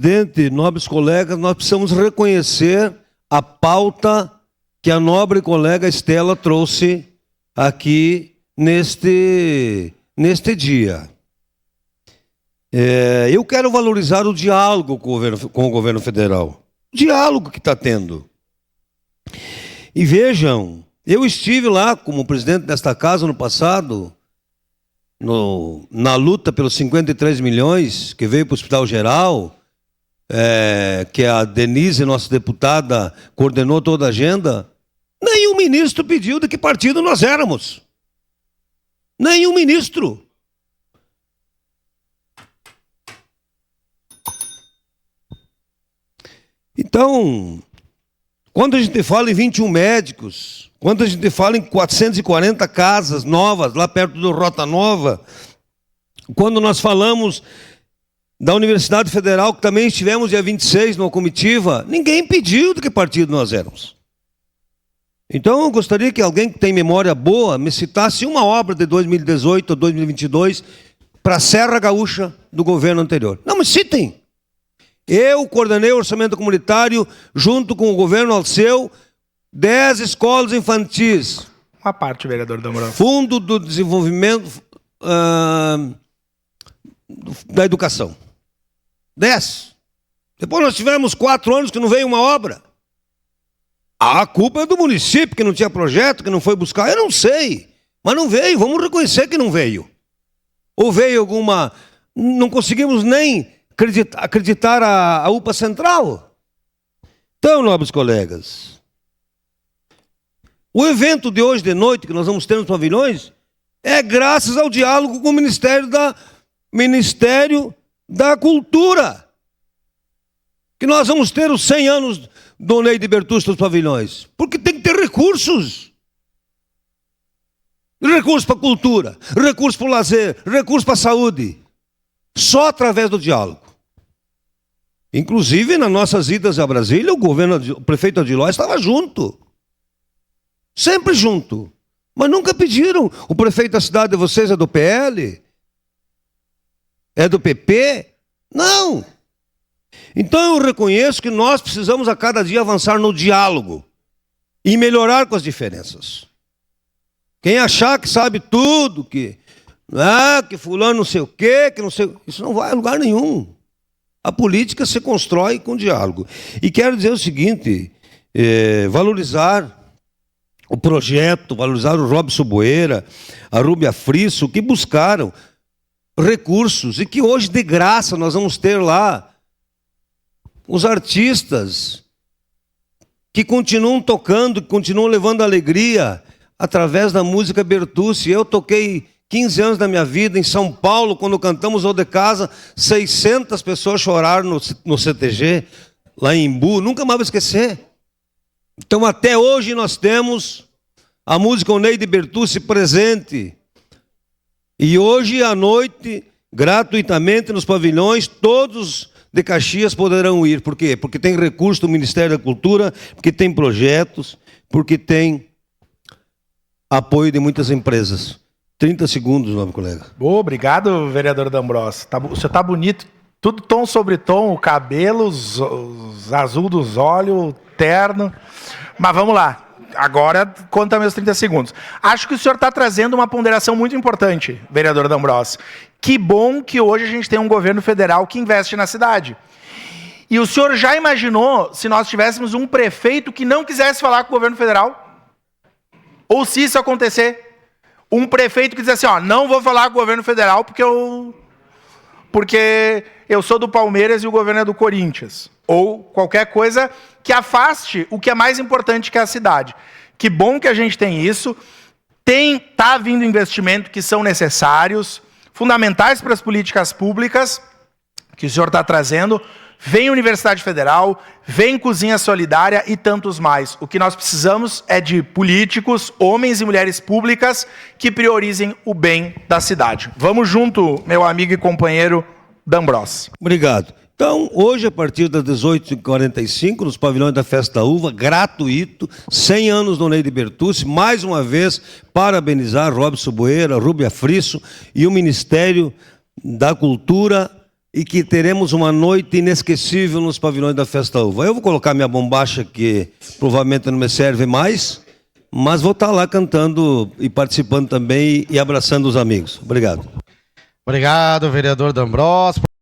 presidente, nobres colegas, nós precisamos reconhecer a pauta que a nobre colega Estela trouxe aqui neste dia. Eu quero valorizar o diálogo com o governo federal. O diálogo que está tendo. E vejam, eu estive lá como presidente desta casa no passado, na luta pelos 53 milhões que veio para o Hospital Geral, que a Denise, nossa deputada, coordenou toda a agenda. Nenhum ministro pediu de que partido nós éramos. Nenhum ministro. Então, quando a gente fala em 21 médicos, quando a gente fala em 440 casas novas, lá perto do Rota Nova, quando nós falamos da Universidade Federal, que também estivemos dia 26 numa comitiva, ninguém pediu de que partido nós éramos. Então, eu gostaria que alguém que tem memória boa me citasse uma obra de 2018 ou 2022 para a Serra Gaúcha do governo anterior. Não, mas citem. Eu coordenei o orçamento comunitário, junto com o governo Alceu, 10 escolas infantis. Uma parte, vereador D'Ambrosio. Fundo do Desenvolvimento da Educação. 10. Depois nós tivemos 4 anos que não veio uma obra. A culpa é do município, que não tinha projeto, que não foi buscar. Eu não sei, mas não veio. Vamos reconhecer que não veio. Ou veio alguma... Não conseguimos nem acreditar a UPA Central. Então, nobres colegas, o evento de hoje de noite, que nós vamos ter nos pavilhões, é graças ao diálogo com o Ministério da Cultura. Que nós vamos ter os 100 anos do Neide Bertucci nos pavilhões. Porque tem que ter recursos. Recursos para a cultura, recursos para o lazer, recursos para a saúde. Só através do diálogo. Inclusive, nas nossas idas a Brasília, o prefeito Adiló estava junto. Sempre junto. Mas nunca pediram. O prefeito da cidade de vocês é do PL? É do PP? Não. Então eu reconheço que nós precisamos a cada dia avançar no diálogo e melhorar com as diferenças. Quem achar que sabe tudo, que fulano não sei o quê, que não sei... Isso não vai a lugar nenhum. A política se constrói com diálogo. E quero dizer o seguinte, valorizar o projeto, valorizar o Robson Boeira, a Rúbia Frisso, que buscaram recursos e que hoje, de graça, nós vamos ter lá os artistas que continuam tocando, que continuam levando alegria através da música Bertucci. Eu toquei 15 anos da minha vida em São Paulo, quando cantamos O de Casa, 600 pessoas choraram no CTG, lá em Embu, nunca mais vou esquecer. Então até hoje nós temos a música Neide Bertucci presente. E hoje à noite, gratuitamente nos pavilhões, todos de Caxias poderão ir. Por quê? Porque tem recurso do Ministério da Cultura, porque tem projetos, porque tem apoio de muitas empresas. 30 segundos, nobre colega. Boa, obrigado, vereador D'Ambrosio. O senhor está bonito, tudo tom sobre tom, o cabelo, os azul dos olhos, o terno. Mas vamos lá. Agora, conta meus 30 segundos. Acho que o senhor está trazendo uma ponderação muito importante, vereador D'Ambrosio. Que bom que hoje a gente tem um governo federal que investe na cidade. E o senhor já imaginou se nós tivéssemos um prefeito que não quisesse falar com o governo federal? Ou se isso acontecer, um prefeito que diz assim, não vou falar com o governo federal porque eu sou do Palmeiras e o governo é do Corinthians. Ou qualquer coisa que afaste o que é mais importante, que é a cidade. Que bom que a gente tem isso. Está vindo investimento que são necessários, fundamentais para as políticas públicas, que o senhor está trazendo. Vem Universidade Federal, vem Cozinha Solidária e tantos mais. O que nós precisamos é de políticos, homens e mulheres públicas, que priorizem o bem da cidade. Vamos junto, meu amigo e companheiro D'Ambrosio. Obrigado. Então, hoje, a partir das 18h45, nos pavilhões da Festa da Uva, gratuito, 100 anos do Neide Bertucci, mais uma vez, parabenizar Robson Boeira, Rúbia Frisso e o Ministério da Cultura e que teremos uma noite inesquecível nos pavilhões da Festa Uva. Eu vou colocar minha bombacha, que provavelmente não me serve mais, mas vou estar lá cantando e participando também e abraçando os amigos. Obrigado. Obrigado, vereador D'Ambrosio.